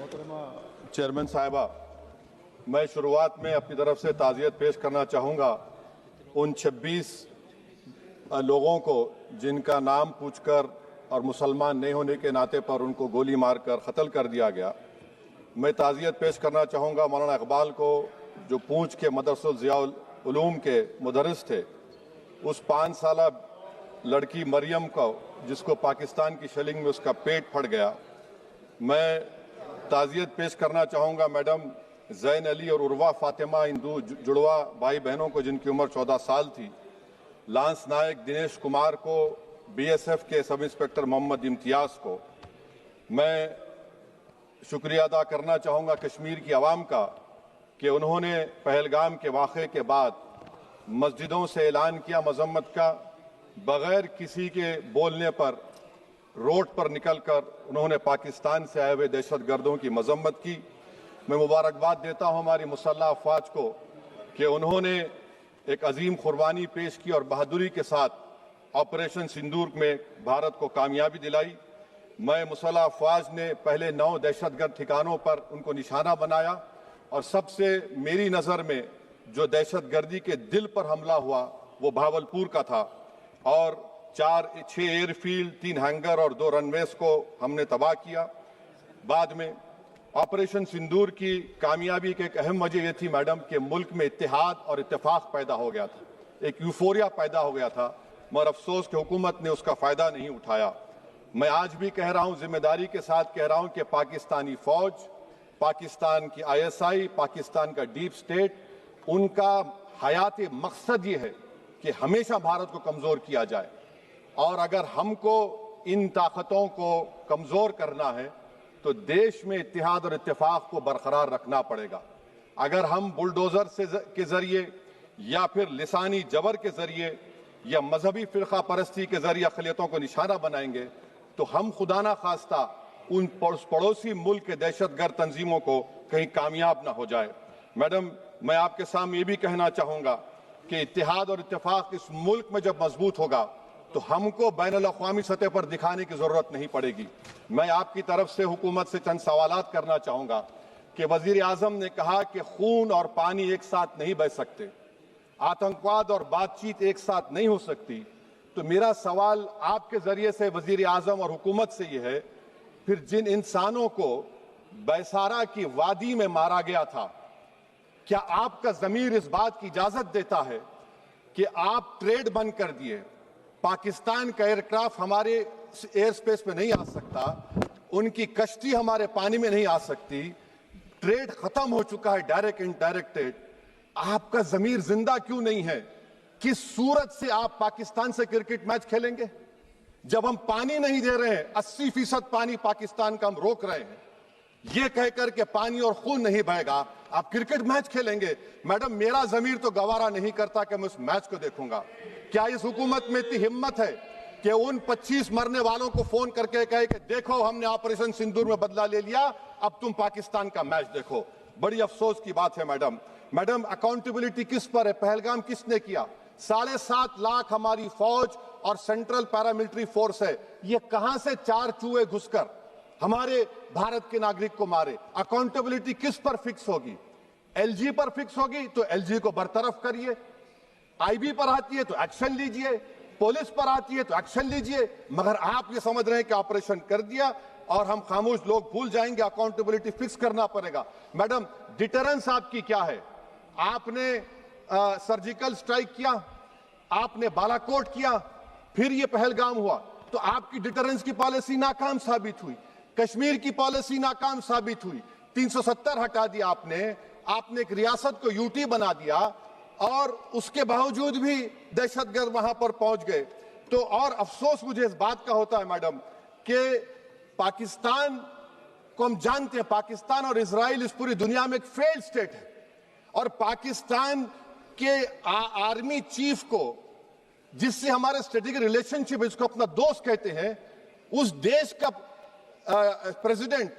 Chairman साहिबा, मैं शुरुआत में अपनी तरफ से ताज़ियत पेश करना चाहूँगा उन 26 लोगों को जिनका नाम पूछकर और मुसलमान नहीं होने के नाते पर उनको गोली मारकर कत्ल कर दिया गया। मैं ताज़ियत पेश करना चाहूँगा मौलाना इकबाल को, जो पूंछ के मदरसुल ज़ियाउल उलूम के मुदर्रिस थे, उस 5 साला लड़की मरियम को जिसको पाकिस्तान की शेलिंग में उसका पेट फट गया। मैं ताज़ियत पेश करना चाहूँगा मैडम जैन अली और उर्वा फातिमा, इन दो जुड़वा भाई बहनों को जिनकी उम्र 14 साल थी। लांस नायक दिनेश कुमार को, बीएसएफ के सब इंस्पेक्टर मोहम्मद इम्तियाज को। मैं शुक्रिया अदा करना चाहूँगा कश्मीर की आवाम का कि उन्होंने पहलगाम के वाक़े के बाद मस्जिदों से ऐलान किया मजम्मत का, बग़ैर किसी के बोलने पर रोड पर निकलकर उन्होंने पाकिस्तान से आए हुए दहशतगर्दों की मजम्मत की। मैं मुबारकबाद देता हूं हमारी मुसल्लह अफवाज को कि उन्होंने एक अजीम कुर्बानी पेश की और बहादुरी के साथ ऑपरेशन सिंदूर में भारत को कामयाबी दिलाई। मैं मुसल्लह अफवाज ने पहले 9 दहशतगर्द ठिकानों पर उनको निशाना बनाया और सबसे मेरी नज़र में जो दहशतगर्दी के दिल पर हमला हुआ वो भावलपुर का था और 6 एयरफील्ड, 3 हैंगर और 2 रनवेज को हमने तबाह किया। बाद में ऑपरेशन सिंदूर की कामयाबी की एक अहम वजह यह थी मैडम कि मुल्क में इत्तेहाद और इत्तेफाक पैदा हो गया था, एक यूफोरिया पैदा हो गया था, मगर अफसोस कि हुकूमत ने उसका फ़ायदा नहीं उठाया। मैं आज भी कह रहा हूं, जिम्मेदारी के साथ कह रहा हूं कि पाकिस्तानी फ़ौज, पाकिस्तान की ISI, पाकिस्तान का डीप स्टेट, उनका हयाती मकसद ये है कि हमेशा भारत को कमज़ोर किया जाए और अगर हमको इन ताकतों को कमज़ोर करना है तो देश में इत्तेहाद और इत्तेफाक को बरकरार रखना पड़ेगा। अगर हम बुलडोज़र के ज़रिए या फिर लिसानी जबर के ज़रिए या मजहबी फ़िरका परस्ती के ज़रिए अक़लियतों को निशाना बनाएंगे तो हम खुदा ना खास्ता उन पड़ोसी मुल्क के दहशतगर्द तंजीमों को कहीं कामयाब ना हो जाए। मैडम, मैं आपके सामने ये भी कहना चाहूँगा कि इत्तेहाद और इत्तेफाक इस मुल्क में जब मजबूत होगा तो हमको बैनुल अक़वामी सतह पर दिखाने की ज़रूरत नहीं पड़ेगी। मैं आपकी तरफ से हुकूमत से चंद सवालात करना चाहूँगा कि वज़ीर आज़म ने कहा कि खून और पानी एक साथ नहीं बह सकते, आतंकवाद और बातचीत एक साथ नहीं हो सकती। तो मेरा सवाल आपके ज़रिए से वज़ीर आज़म और हुकूमत से ये है, फिर जिन इंसानों को बैसारा की वादी में मारा गया था, क्या आपका ज़मीर इस बात की इजाज़त देता है कि आप ट्रेड बंद कर दिए, पाकिस्तान का एयरक्राफ्ट हमारे एयर स्पेस में नहीं आ सकता, उनकी कश्ती हमारे पानी में नहीं आ सकती, ट्रेड खत्म हो चुका है डायरेक्ट इनडायरेक्टेड, आपका ज़मीर जिंदा क्यों नहीं है? किस सूरत से आप पाकिस्तान से क्रिकेट मैच खेलेंगे जब हम पानी नहीं दे रहे हैं? 80% पानी पाकिस्तान का हम रोक रहे हैं, ये कहकर के पानी और खून नहीं बहेगा, आप क्रिकेट मैच खेलेंगे? मैडम, मेरा जमीर तो गवारा नहीं करता कि मैं उस मैच को देखूंगा। क्या इस हुकूमत में इतनी हिम्मत है कि उन 25 मरने वालों को फोन करके कहे कि देखो हमने ऑपरेशन सिंदूर में बदला ले लिया, अब तुम पाकिस्तान का मैच देखो? बड़ी अफसोस की बात है मैडम। मैडम, अकाउंटेबिलिटी किस पर है? पहलगाम किसने किया? 7.5 लाख हमारी फौज और सेंट्रल पैरामिलिट्री फोर्स है, ये कहां से 4 चूहे घुसकर हमारे भारत के नागरिक को मारे? अकाउंटेबिलिटी किस पर फिक्स होगी? LG पर फिक्स होगी तो LG को बरतरफ करिए, IB पर आती है तो एक्शन लीजिए, पुलिस पर आती है तो एक्शन लीजिए, मगर आप ये समझ रहे हैं कि ऑपरेशन कर दिया और हम खामोश लोग भूल जाएंगे। अकाउंटेबिलिटी फिक्स करना पड़ेगा। मैडम, डिटरेंस आपकी क्या है? आपने सर्जिकल स्ट्राइक किया, आपने बालाकोट किया, फिर ये पहलगाम हुआ, तो आपकी डिटरेंस की पॉलिसी नाकाम साबित हुई, कश्मीर की पॉलिसी नाकाम साबित हुई। 370 हटा दिया आपने एक रियासत को यूटी बना दिया और उसके बावजूद भी दहशतगर्द वहां पर पहुंच गए। तो और अफसोस मुझे इस बात का होता है मैडम कि पाकिस्तान को हम जानते हैं, पाकिस्तान और इजराइल इस पूरी दुनिया में एक फेल्ड स्टेट है और पाकिस्तान के आर्मी चीफ को, जिससे हमारे स्ट्रेटेजिक रिलेशनशिप है, जिसको अपना दोस्त कहते हैं, उस देश का प्रेसिडेंट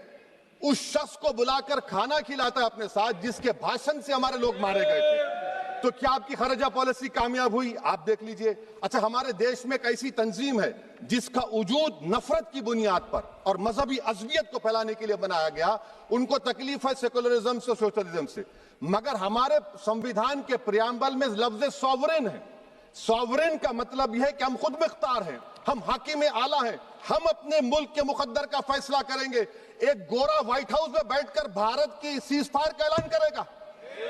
उस शख्स को बुलाकर खाना खिलाता है अपने साथ जिसके भाषण से हमारे लोग मारे गए थे। तो क्या आपकी खारजा पॉलिसी कामयाब हुई? आप देख लीजिए। अच्छा, हमारे देश में एक ऐसी तंजीम है जिसका वजूद नफरत की बुनियाद पर और मजहबी अज़वियत को फैलाने के लिए बनाया गया। उनको तकलीफ है सेकुलरिज्म से, सोशलिज्म से, मगर हमारे संविधान के प्रियम्बल में लफ्ज सॉवरेन है। सॉवरेन का मतलब यह है कि हम खुद मुख्तार हैं, हम हाकिम आला हैं, हम अपने मुल्क के मुकद्दर का फैसला करेंगे। एक गोरा व्हाइट हाउस में बैठकर भारत की सीज फायर का ऐलान करेगा?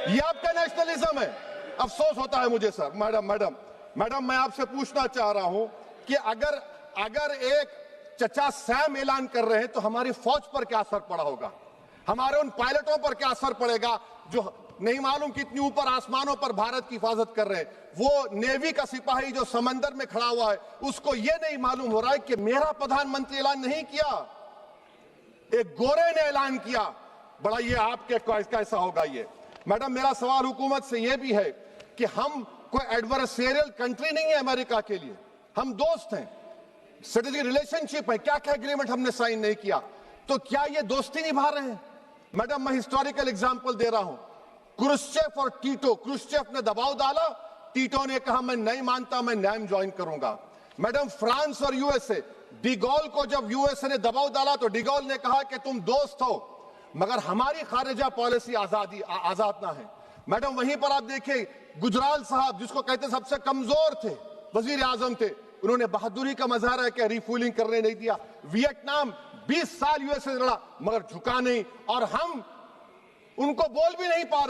ये आपका नेशनलिज्म है? अफसोस होता है मुझे सर। मैडम मैं आपसे पूछना चाह रहा हूं कि अगर एक चचा सैम ऐलान कर रहे हैं तो हमारी फौज पर क्या असर पड़ा होगा? हमारे उन पायलटों पर क्या असर पड़ेगा जो नहीं मालूम कितनी ऊपर आसमानों पर भारत की हिफाजत कर रहे हैं? वो नेवी का सिपाही जो समंदर में खड़ा हुआ है, उसको ये नहीं मालूम हो रहा है कि मेरा प्रधानमंत्री ऐलान नहीं किया, एक गोरे ने ऐलान किया। बड़ा ये आपके कैसा होगा ये? मैडम, मेरा सवाल हुकूमत से यह भी है कि हम कोई एडवर्सेरियल कंट्री नहीं है अमेरिका के लिए, हम दोस्त हैं, स्ट्रेटेजिक रिलेशनशिप है। क्या क्या एग्रीमेंट हमने साइन नहीं किया, तो क्या ये दोस्ती निभा रहे हैं? मैडम, मैं हिस्टोरिकल एग्जांपल दे रहा हूं, क्रुश्चेव और टीटो। क्रुश्चेव ने दबाव डाला, टीटो ने कहा मैं नहीं मानता, मैं नैम ज्वाइन करूंगा। मैडम, फ्रांस और यूएसए, डिगोल को जब यूएसए ने दबाव डाला तो डिगोल ने कहा कि तुम दोस्त हो मगर हमारी खारिजा पॉलिसी आजाद ना है। मैडम, वहीं पर आप देखिए गुजराल साहब, जिसको कहते सबसे कमजोर थे, वजीर आजम थे, उन्होंने बहादुरी का मजारा किया, रिफूलिंग करने नहीं दिया। वियतनाम 20 साल यूएसए से लड़ा मगर झुका नहीं, और हम उनको बोल भी नहीं पा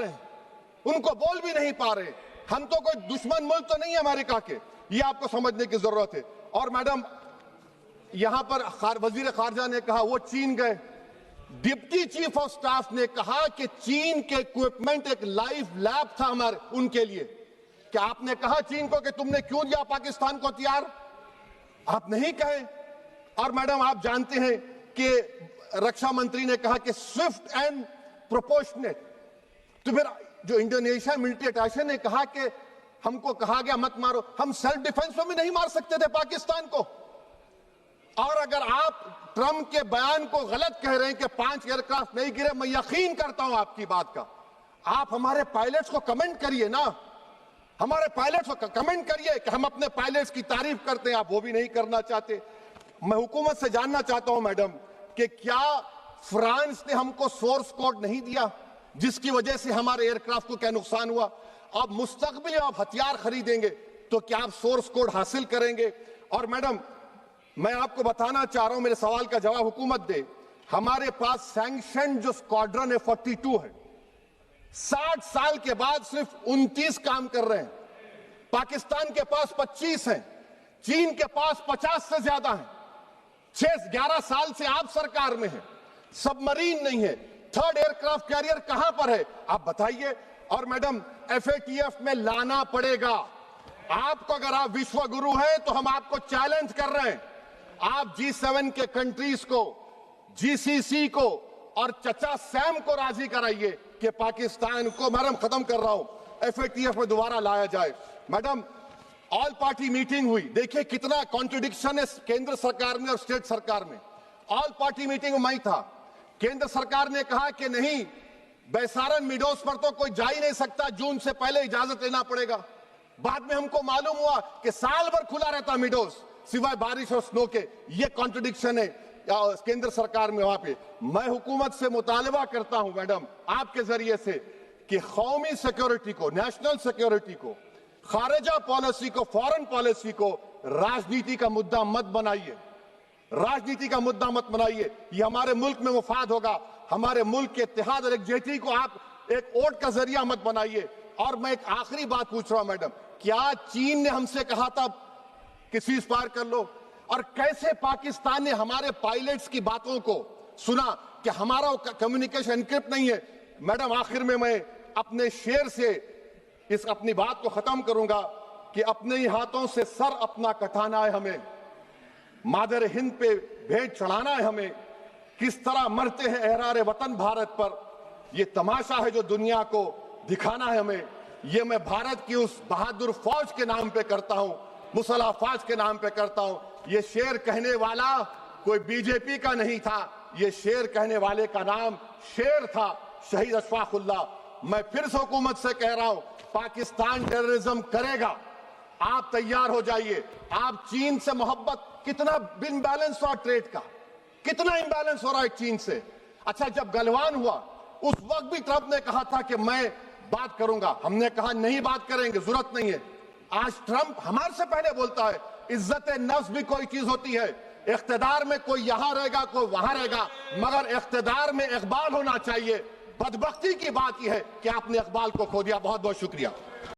रहे। हम तो कोई दुश्मन मुल्क तो नहीं है अमेरिका के, ये आपको समझने की जरूरत है। और मैडम, यहां पर वजीर खारजा ने कहा वो चीन गए, डिप्टी चीफ ऑफ स्टाफ ने कहा कि चीन के इक्विपमेंट एक लाइव लैब था हमारे उनके लिए। क्या आपने कहा चीन को कि तुमने क्यों दिया पाकिस्तान को हथियार? आप नहीं कहे। और मैडम, आप जानते हैं कि रक्षा मंत्री ने कहा कि स्विफ्ट एंड प्रोपोर्शनेट। तो फिर जो इंडोनेशिया मिलिट्री अटैचे ने कहा कि हमको कहा गया मत मारो, हम सेल्फ डिफेंस में भी नहीं मार सकते थे पाकिस्तान को। और अगर आप ट्रंप के बयान को गलत कह रहे हैं कि 5 एयरक्राफ्ट नहीं गिरे, मैं यकीन करता हूं आपकी बात का। आप हमारे पायलट्स को कमेंट करिए ना, हमारे पायलट्स को कमेंट करिए कि हम अपने पायलट्स की तारीफ करते हैं, आप वो भी नहीं करना चाहते। मैं हुकूमत से जानना चाहता हूं मैडम कि क्या फ्रांस ने हमको सोर्स कोड नहीं दिया जिसकी वजह से हमारे एयरक्राफ्ट को क्या नुकसान हुआ? अब मुस्तकबिल में आप हथियार खरीदेंगे तो क्या आप सोर्स कोड हासिल करेंगे? और मैडम, मैं आपको बताना चाह रहा हूं, मेरे सवाल का जवाब हुकूमत दे। हमारे पास सैंक्शन जो स्क्वाड्रन है 42 है, 60 साल के बाद सिर्फ 29 काम कर रहे हैं। पाकिस्तान के पास 25 हैं, चीन के पास 50 से ज्यादा हैं। 11 साल से आप सरकार में हैं, सबमरीन नहीं है, थर्ड एयरक्राफ्ट कैरियर कहां पर है आप बताइए। और मैडम, FATF में लाना पड़ेगा आपको। अगर आप विश्व गुरु हैं तो हम आपको चैलेंज कर रहे हैं, आप G7 के कंट्रीज को, GCC को और चचा सैम को राजी कराइए कि पाकिस्तान को, मैडम खत्म कर रहा हूं, FATF में दोबारा लाया जाए। मैडम, ऑल पार्टी मीटिंग हुई, देखिए कितना कॉन्ट्रडिक्शन है केंद्र सरकार में और स्टेट सरकार में। ऑल पार्टी मीटिंग में मैं था, केंद्र सरकार ने कहा कि नहीं, बैसारन मिडोस पर तो कोई जा ही नहीं सकता, जून से पहले इजाजत लेना पड़ेगा। बाद में हमको मालूम हुआ कि साल भर खुला रहता मिडोस सिवाय बारिश और स्नो के। ये कॉन्ट्रडिक्शन है केंद्र सरकार में। वहां पे मैं हुकूमत से मुतालबा करता हूं मैडम आपके जरिए से कि कौमी सिक्योरिटी को, नेशनल सिक्योरिटी को, खारिजा पॉलिसी को, फॉरेन पॉलिसी को राजनीति का मुद्दा मत बनाइए, राजनीति का मुद्दा मत बनाइए। ये हमारे मुल्क में मुफाद होगा, हमारे मुल्क के इत्तेहाद और एकजुटती को आप एक वोट का जरिया मत बनाइए। और मैं एक आखिरी बात पूछ रहा हूं मैडम, क्या चीन ने हमसे कहा था कि सीज फायर कर लो? और कैसे पाकिस्तान ने हमारे पायलट्स की बातों को सुना कि हमारा कम्युनिकेशन एनक्रिप्ट नहीं है? मैडम, आखिर में मैं अपने शेर से इस अपनी बात को खत्म करूंगा कि अपने ही हाथों से सर अपना कटाना है हमें, मादर हिंद पे भेंट चढ़ाना है हमें। किस तरह मरते हैं एहरारे वतन भारत पर, यह तमाशा है जो दुनिया को दिखाना है हमें। ये मैं भारत की उस बहादुर फौज के नाम पे करता हूं, मुसल्ह फौज के नाम पे करता हूं। ये शेर कहने वाला कोई बीजेपी का नहीं था, ये शेर कहने वाले का नाम शेर था, शहीद अशफाकुल्लाह। मैं फिर से हुकूमत से कह रहा हूं, पाकिस्तान टेररिज्म करेगा, आप तैयार हो जाइए। आप चीन से मोहब्बत, कितना इम्बैलेंस हुआ ट्रेड का, कितना इम्बैलेंस हो रहा है चीन से। अच्छा, जब गलवान हुआ उस वक्त भी ट्रंप ने कहा था कि मैं बात करूंगा, हमने कहा नहीं बात करेंगे, जरूरत नहीं है। आज ट्रंप हमारे से पहले बोलता है इज्जत नफ्स भी कोई चीज होती है, इख्तिदार में कोई यहां रहेगा कोई वहां रहेगा, मगर इख्तिदार में इकबाल होना चाहिए। बदबख्ती की बात यह है कि आपने इकबाल को खो दिया। बहुत बहुत शुक्रिया।